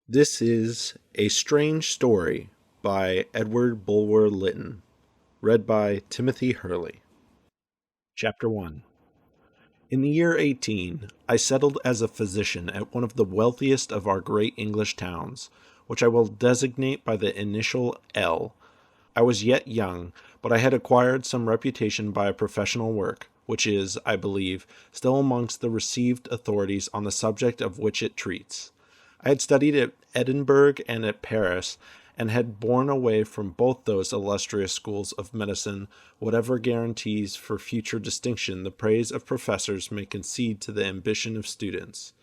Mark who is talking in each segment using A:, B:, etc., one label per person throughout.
A: This is A Strange Story by Edward Bulwer Lytton, read by Timothy Hurley. Chapter 1. In the year 18, I settled as a physician at one of the wealthiest of our great English towns, which I will designate by the initial L. I was yet young, but I had acquired some reputation by a professional work, which is, I believe, still amongst the received authorities on the subject of which it treats. I had studied at Edinburgh and at Paris, and had borne away from both those illustrious schools of medicine whatever guarantees for future distinction the praise of professors may concede to the ambition of students.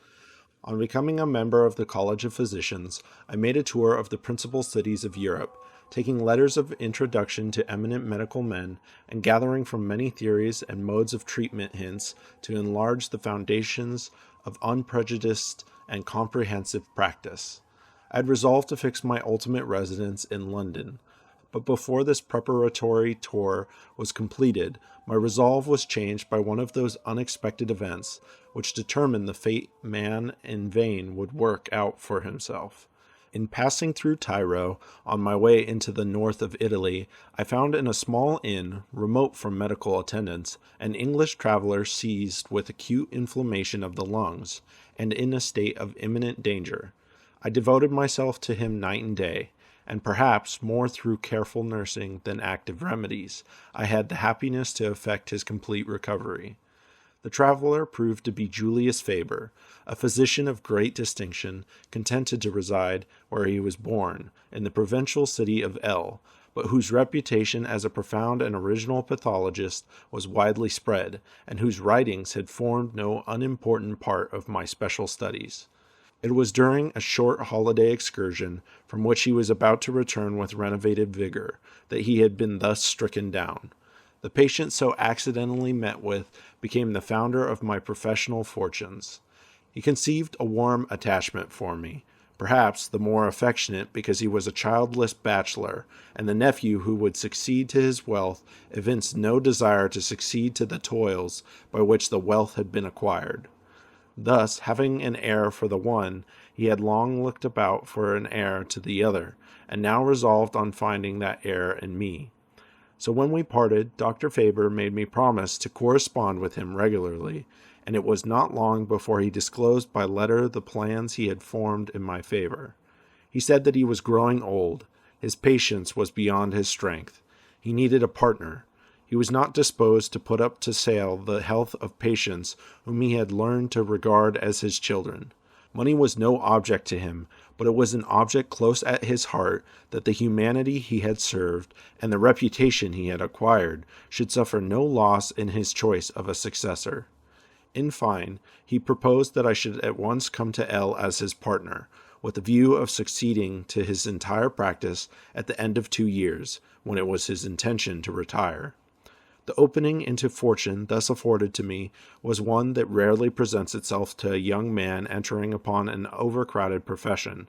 A: On becoming a member of the College of Physicians, I made a tour of the principal cities of Europe, taking letters of introduction to eminent medical men, and gathering from many theories and modes of treatment hints to enlarge the foundations of unprejudiced and comprehensive practice. I had resolved to fix my ultimate residence in London, but before this preparatory tour was completed, my resolve was changed by one of those unexpected events which determined the fate man in vain would work out for himself. In passing through Tyrol, on my way into the north of Italy, I found in a small inn, remote from medical attendance, an English traveler seized with acute inflammation of the lungs, and in a state of imminent danger. I devoted myself to him night and day, and perhaps more through careful nursing than active remedies, I had the happiness to effect his complete recovery. The traveler proved to be Julius Faber, a physician of great distinction, contented to reside where he was born, in the provincial city of L., but whose reputation as a profound and original pathologist was widely spread, and whose writings had formed no unimportant part of my special studies. It was during a short holiday excursion, from which he was about to return with renovated vigor, that he had been thus stricken down. The patient so accidentally met with became the founder of my professional fortunes. He conceived a warm attachment for me, perhaps the more affectionate because he was a childless bachelor, and the nephew who would succeed to his wealth evinced no desire to succeed to the toils by which the wealth had been acquired. Thus, having an heir for the one, he had long looked about for an heir to the other, and now resolved on finding that heir in me. So when we parted, Dr. Faber made me promise to correspond with him regularly, and it was not long before he disclosed by letter the plans he had formed in my favor. He said that he was growing old. His patience was beyond his strength. He needed a partner. He was not disposed to put up to sale the health of patients whom he had learned to regard as his children. Money was no object to him, but it was an object close at his heart that the humanity he had served and the reputation he had acquired should suffer no loss in his choice of a successor. In fine, he proposed that I should at once come to L as his partner, with the view of succeeding to his entire practice at the end of 2 years, when it was his intention to retire. The opening into fortune thus afforded to me was one that rarely presents itself to a young man entering upon an overcrowded profession,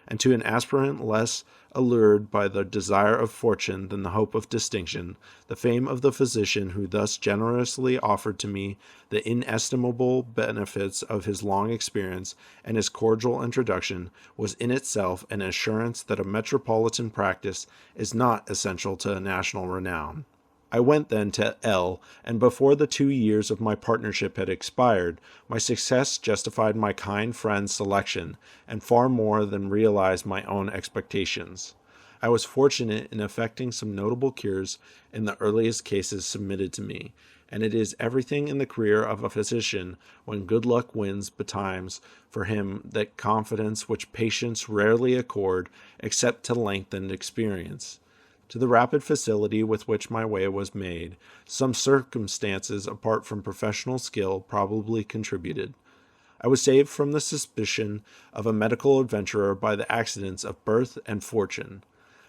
A: and to an aspirant less allured by the desire of fortune than the hope of distinction, the fame of the physician who thus generously offered to me the inestimable benefits of his long experience and his cordial introduction was in itself an assurance that a metropolitan practice is not essential to a national renown. I went then to L, and before the 2 years of my partnership had expired, my success justified my kind friend's selection, and far more than realized my own expectations. I was fortunate in effecting some notable cures in the earliest cases submitted to me, and it is everything in the career of a physician when good luck wins betimes for him that confidence which patients rarely accord except to lengthened experience. To the rapid facility with which my way was made, some circumstances apart from professional skill probably contributed. I was saved from the suspicion of a medical adventurer by the accidents of birth and fortune.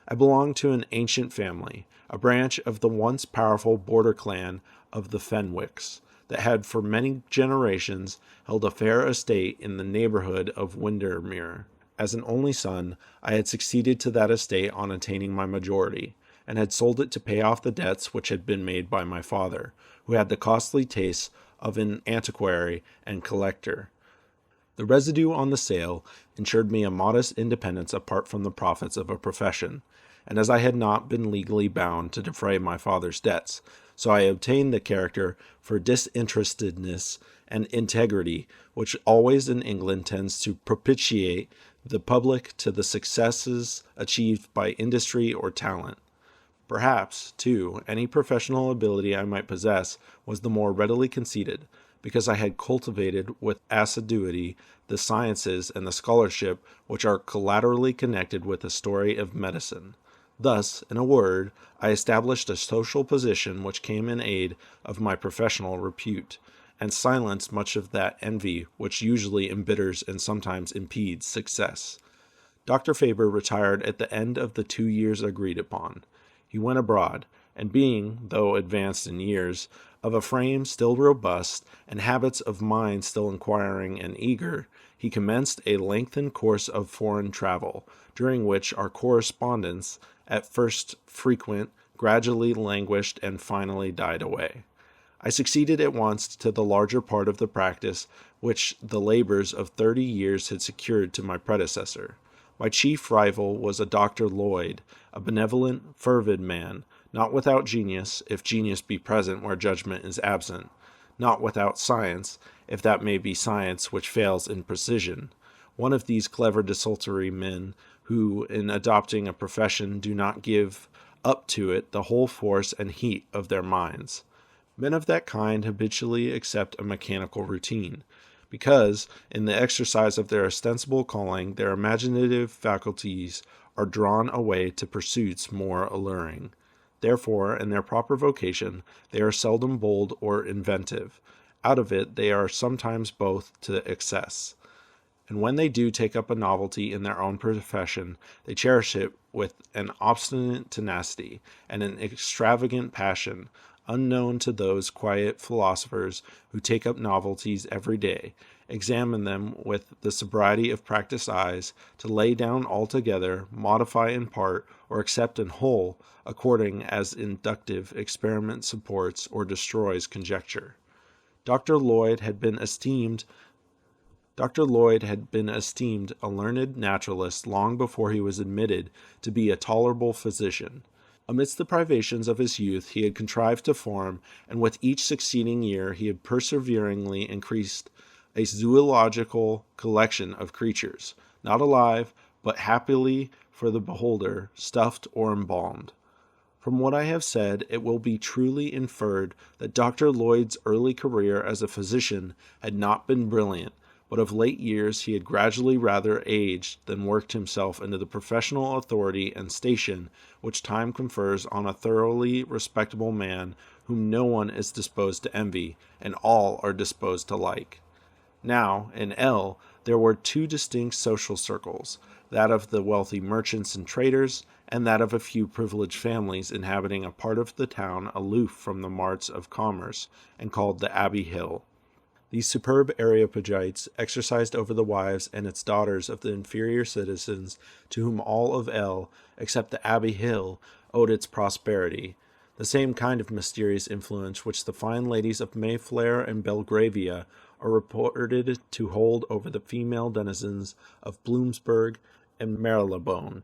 A: I belonged to an ancient family, a branch of the once powerful border clan of the Fenwicks, that had for many generations held a fair estate in the neighborhood of Windermere. As an only son, I had succeeded to that estate on attaining my majority, and had sold it to pay off the debts which had been made by my father, who had the costly tastes of an antiquary and collector. The residue on the sale ensured me a modest independence apart from the profits of a profession, and as I had not been legally bound to defray my father's debts, so I obtained the character for disinterestedness and integrity, which always in England tends to propitiate the public to the successes achieved by industry or talent. Perhaps, too, any professional ability I might possess was the more readily conceded, because I had cultivated with assiduity the sciences and the scholarship which are collaterally connected with the story of medicine. Thus, in a word, I established a social position which came in aid of my professional repute, and silenced much of that envy which usually embitters and sometimes impedes success. Dr. Faber retired at the end of the 2 years agreed upon. He went abroad, and being, though advanced in years, of a frame still robust, and habits of mind still inquiring and eager, he commenced a lengthened course of foreign travel, during which our correspondence, at first frequent, gradually languished and finally died away. I succeeded at once to the larger part of the practice which the labors of 30 years had secured to my predecessor. My chief rival was a Dr. Lloyd, a benevolent, fervid man, not without genius, if genius be present where judgment is absent, not without science, if that may be science which fails in precision, one of these clever desultory men who, in adopting a profession, do not give up to it the whole force and heat of their minds. Men of that kind habitually accept a mechanical routine, because, in the exercise of their ostensible calling, their imaginative faculties are drawn away to pursuits more alluring. Therefore, in their proper vocation, they are seldom bold or inventive. Out of it they are sometimes both to excess. And when they do take up a novelty in their own profession, they cherish it with an obstinate tenacity and an extravagant passion, unknown to those quiet philosophers who take up novelties every day, examine them with the sobriety of practiced eyes, to lay down altogether, modify in part, or accept in whole, according as inductive experiment supports or destroys conjecture. Dr. Lloyd had been esteemed a learned naturalist long before he was admitted to be a tolerable physician. Amidst the privations of his youth he had contrived to form, and with each succeeding year he had perseveringly increased, a zoological collection of creatures, not alive, but happily for the beholder, stuffed or embalmed. From what I have said, it will be truly inferred that Dr. Lloyd's early career as a physician had not been brilliant, but of late years he had gradually rather aged than worked himself into the professional authority and station which time confers on a thoroughly respectable man whom no one is disposed to envy, and all are disposed to like. Now, in L, there were two distinct social circles, that of the wealthy merchants and traders, and that of a few privileged families inhabiting a part of the town aloof from the marts of commerce, and called the Abbey Hill. These superb Areopagites exercised over the wives and its daughters of the inferior citizens to whom all of L, except the Abbey Hill, owed its prosperity, the same kind of mysterious influence which the fine ladies of Mayfair and Belgravia are reported to hold over the female denizens of Bloomsburg and Marylebone.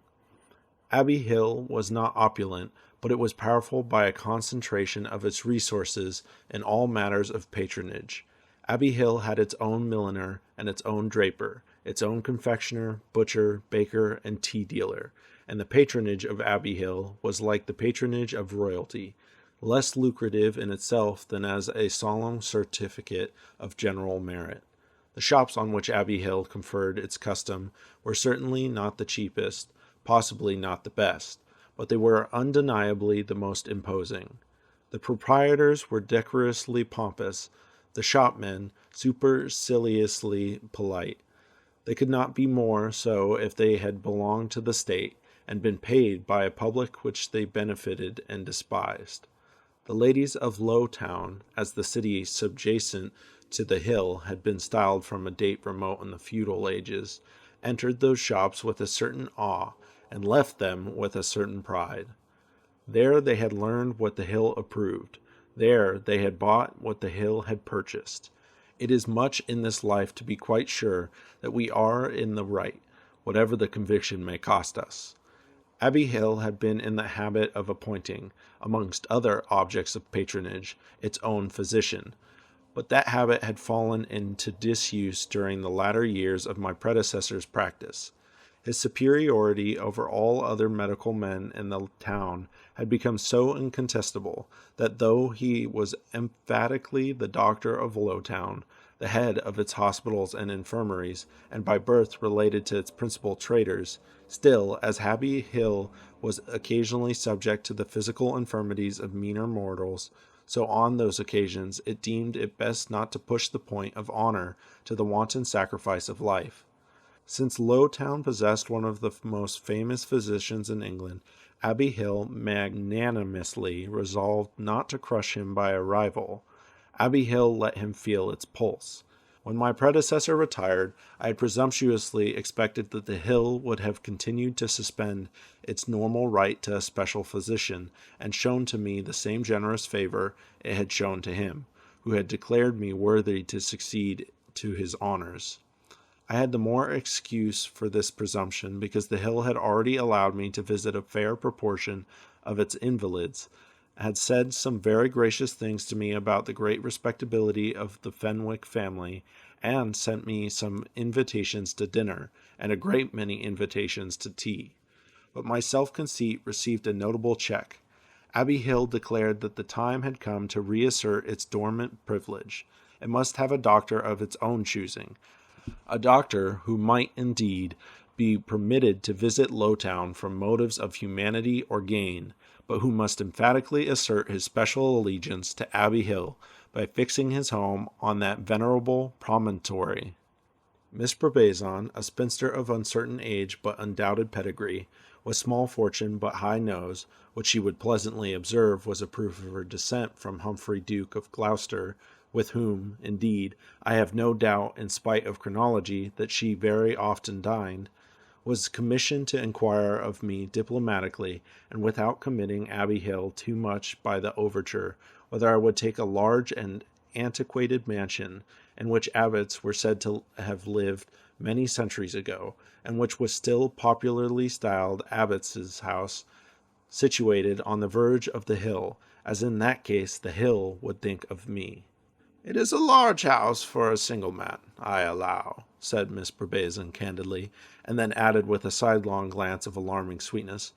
A: Abbey Hill was not opulent, but it was powerful by a concentration of its resources in all matters of patronage. Abbey Hill had its own milliner and its own draper, its own confectioner, butcher, baker, and tea dealer, and the patronage of Abbey Hill was like the patronage of royalty, less lucrative in itself than as a solemn certificate of general merit. The shops on which Abbey Hill conferred its custom were certainly not the cheapest, possibly not the best, but they were undeniably the most imposing. The proprietors were decorously pompous, the shopmen superciliously polite. They could not be more so if they had belonged to the state, and been paid by a public which they benefited and despised. The ladies of Lowtown, as the city subjacent to the hill had been styled from a date remote in the feudal ages, entered those shops with a certain awe, and left them with a certain pride. There they had learned what the hill approved. There they had bought what the hill had purchased. It is much in this life to be quite sure that we are in the right, whatever the conviction may cost us. Abbey Hill had been in the habit of appointing, amongst other objects of patronage, its own physician, but that habit had fallen into disuse during the latter years of my predecessor's practice. His superiority over all other medical men in the town had become so incontestable that though he was emphatically the doctor of Lowtown, the head of its hospitals and infirmaries, and by birth related to its principal traders, still, as Abbey Hill was occasionally subject to the physical infirmities of meaner mortals, so on those occasions it deemed it best not to push the point of honor to the wanton sacrifice of life. Since Lowtown possessed one of the most famous physicians in England, Abbey Hill magnanimously resolved not to crush him by a rival. Abbey Hill let him feel its pulse. When my predecessor retired, I had presumptuously expected that the Hill would have continued to suspend its normal right to a special physician, and shown to me the same generous favor it had shown to him, who had declared me worthy to succeed to his honors. I had the more excuse for this presumption because the Hill had already allowed me to visit a fair proportion of its invalids, had said some very gracious things to me about the great respectability of the Fenwick family, and sent me some invitations to dinner, and a great many invitations to tea. But my self-conceit received a notable check. Abbey Hill declared that the time had come to reassert its dormant privilege. It must have a doctor of its own choosing, a doctor who might indeed be permitted to visit Lowtown from motives of humanity or gain, but who must emphatically assert his special allegiance to Abbey Hill by fixing his home on that venerable promontory. Miss Brabazon, a spinster of uncertain age but undoubted pedigree, with small fortune but high nose, which she would pleasantly observe was a proof of her descent from Humphrey Duke of Gloucester, with whom, indeed, I have no doubt, in spite of chronology, that she very often dined, was commissioned to inquire of me diplomatically, and without committing Abbey Hill too much by the overture, whether I would take a large and antiquated mansion, in which abbots were said to have lived many centuries ago, and which was still popularly styled Abbot's house, situated on the verge of the hill, as in that case the hill would think of me. "It is a large house for a single man, I allow," said Miss Brabazon candidly, and then added with a sidelong glance of alarming sweetness,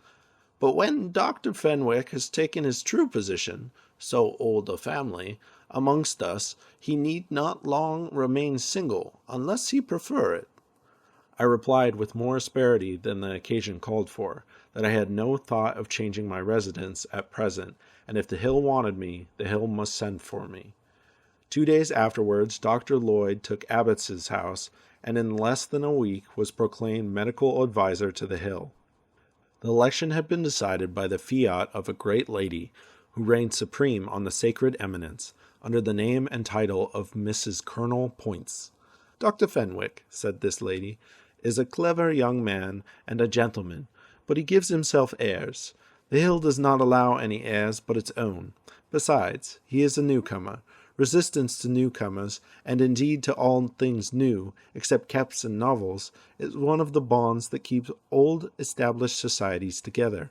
A: "but when Dr. Fenwick has taken his true position, so old a family, amongst us, he need not long remain single, unless he prefer it." I replied with more asperity than the occasion called for, that I had no thought of changing my residence at present, and if the Hill wanted me, the Hill must send for me. 2 days afterwards, Dr. Lloyd took Abbott's house, and in less than a week was proclaimed medical adviser to the Hill. The election had been decided by the fiat of a great lady, who reigned supreme on the sacred eminence, under the name and title of Mrs. Colonel Pointz. "Dr. Fenwick," said this lady, "is a clever young man and a gentleman, but he gives himself airs. The Hill does not allow any airs but its own. Besides, he is a newcomer. Resistance to newcomers, and indeed to all things new, except caps and novels, is one of the bonds that keeps old established societies together.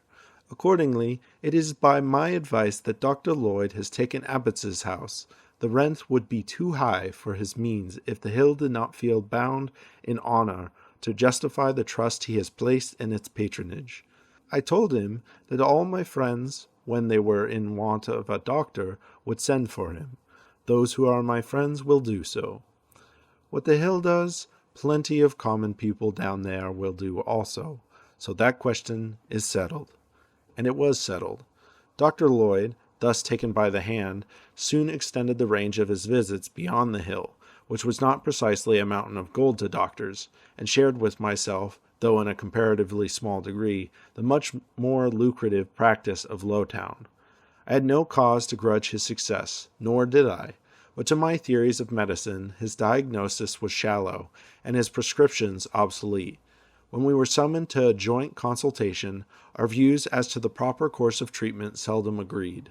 A: Accordingly, it is by my advice that Dr. Lloyd has taken Abbott's house. The rent would be too high for his means if the Hill did not feel bound in honor to justify the trust he has placed in its patronage. I told him that all my friends, when they were in want of a doctor, would send for him. Those who are my friends will do so. What the Hill does, plenty of common people down there will do also. So that question is settled." And it was settled. Dr. Lloyd, thus taken by the hand, soon extended the range of his visits beyond the Hill, which was not precisely a mountain of gold to doctors, and shared with myself, though in a comparatively small degree, the much more lucrative practice of Lowtown. I had no cause to grudge his success, nor did I, but to my theories of medicine his diagnosis was shallow, and his prescriptions obsolete. When we were summoned to a joint consultation, our views as to the proper course of treatment seldom agreed.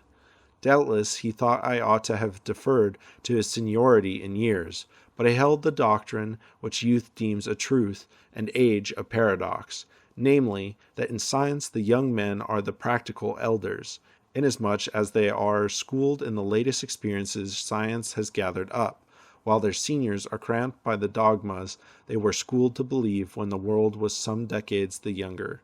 A: Doubtless he thought I ought to have deferred to his seniority in years, but I held the doctrine which youth deems a truth, and age a paradox, namely, that in science the young men are the practical elders, inasmuch as they are schooled in the latest experiences science has gathered up, while their seniors are cramped by the dogmas they were schooled to believe when the world was some decades the younger.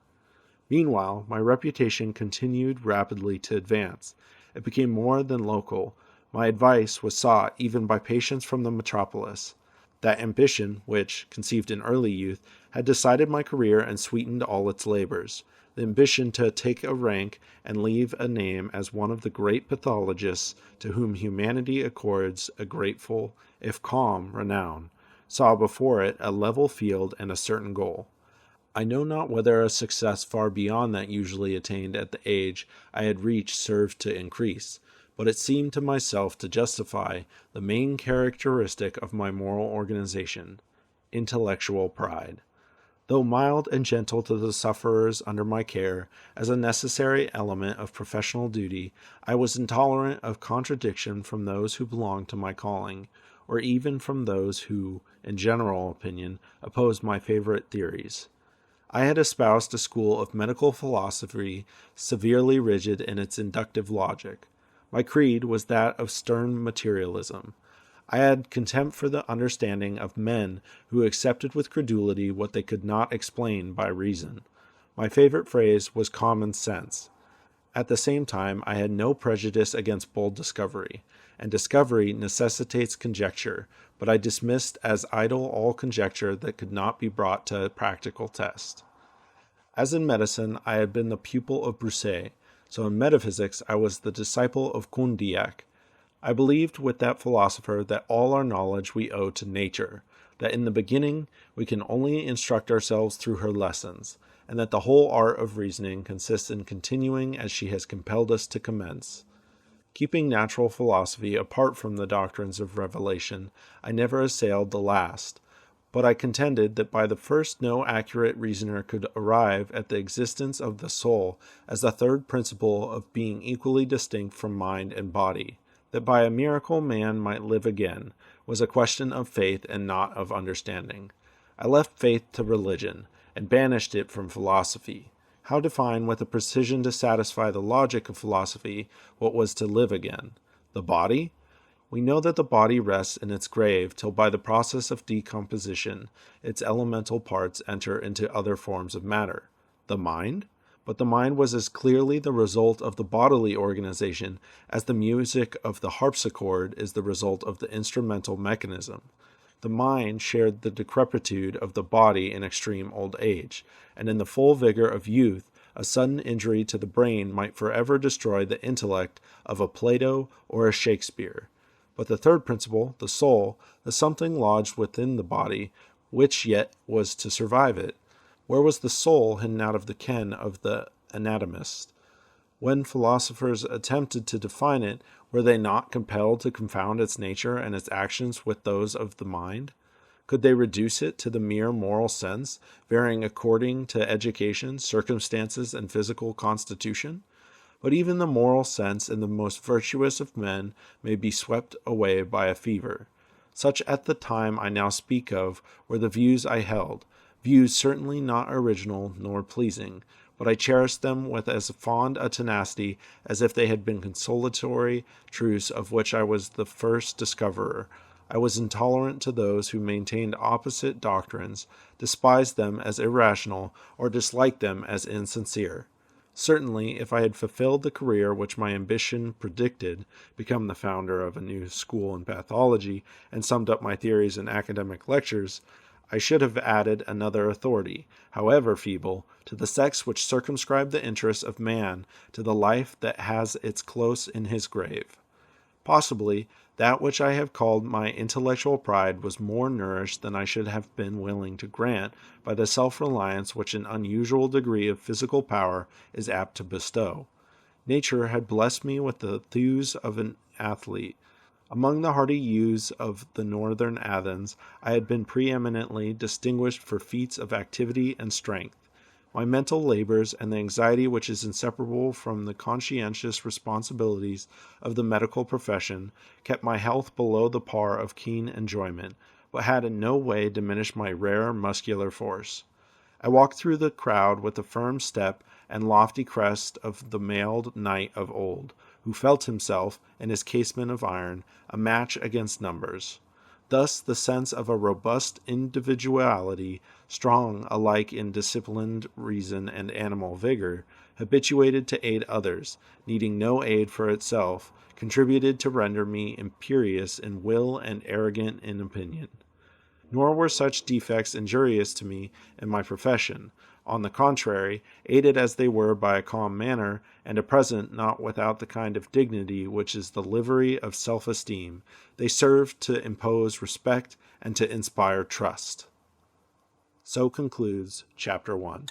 A: Meanwhile, my reputation continued rapidly to advance. It became more than local. My advice was sought even by patients from the metropolis. That ambition, which, conceived in early youth, had decided my career and sweetened all its labors, the ambition to take a rank and leave a name as one of the great pathologists to whom humanity accords a grateful, if calm, renown, saw before it a level field and a certain goal. I know not whether a success far beyond that usually attained at the age I had reached served to increase, but it seemed to myself to justify the main characteristic of my moral organization, intellectual pride. Though mild and gentle to the sufferers under my care, as a necessary element of professional duty, I was intolerant of contradiction from those who belonged to my calling, or even from those who, in general opinion, opposed my favorite theories. I had espoused a school of medical philosophy severely rigid in its inductive logic. My creed was that of stern materialism. I had contempt for the understanding of men who accepted with credulity what they could not explain by reason. My favorite phrase was common sense. At the same time, I had no prejudice against bold discovery, and discovery necessitates conjecture, but I dismissed as idle all conjecture that could not be brought to a practical test. As in medicine, I had been the pupil of Broussais, so in metaphysics I was the disciple of Condillac. I believed with that philosopher that all our knowledge we owe to nature, that in the beginning we can only instruct ourselves through her lessons, and that the whole art of reasoning consists in continuing as she has compelled us to commence. Keeping natural philosophy apart from the doctrines of revelation, I never assailed the last, but I contended that by the first no accurate reasoner could arrive at the existence of the soul as the third principle of being equally distinct from mind and body. That by a miracle man might live again was a question of faith and not of understanding. I left faith to religion, and banished it from philosophy. How define with a precision to satisfy the logic of philosophy what was to live again? The body? We know that the body rests in its grave till by the process of decomposition its elemental parts enter into other forms of matter. The mind? But the mind was as clearly the result of the bodily organization as the music of the harpsichord is the result of the instrumental mechanism. The mind shared the decrepitude of the body in extreme old age, and in the full vigor of youth a sudden injury to the brain might forever destroy the intellect of a Plato or a Shakespeare. But the third principle, the soul, the something lodged within the body, which yet was to survive it. Where was the soul hidden out of the ken of the anatomist? When philosophers attempted to define it, were they not compelled to confound its nature and its actions with those of the mind? Could they reduce it to the mere moral sense, varying according to education, circumstances, and physical constitution? But even the moral sense in the most virtuous of men may be swept away by a fever. Such at the time I now speak of were the views I held, views certainly not original nor pleasing, but I cherished them with as fond a tenacity as if they had been consolatory truths of which I was the first discoverer. I was intolerant to those who maintained opposite doctrines, despised them as irrational, or disliked them as insincere. Certainly, if I had fulfilled the career which my ambition predicted, become the founder of a new school in pathology, and summed up my theories in academic lectures, I should have added another authority, however feeble, to the sects which circumscribe the interests of man to the life that has its close in his grave. Possibly, that which I have called my intellectual pride was more nourished than I should have been willing to grant by the self-reliance which an unusual degree of physical power is apt to bestow. Nature had blessed me with the thews of an athlete. Among the hardy youths of the northern Athens, I had been preeminently distinguished for feats of activity and strength. My mental labors and the anxiety which is inseparable from the conscientious responsibilities of the medical profession kept my health below the par of keen enjoyment, but had in no way diminished my rare muscular force. I walked through the crowd with the firm step and lofty crest of the mailed knight of old, who felt himself, in his casement of iron, a match against numbers. Thus the sense of a robust individuality, strong alike in disciplined reason and animal vigor, habituated to aid others, needing no aid for itself, contributed to render me imperious in will and arrogant in opinion. Nor were such defects injurious to me in my profession. On the contrary, aided as they were by a calm manner, and a present not without the kind of dignity which is the livery of self-esteem, they served to impose respect and to inspire trust. So concludes Chapter 1.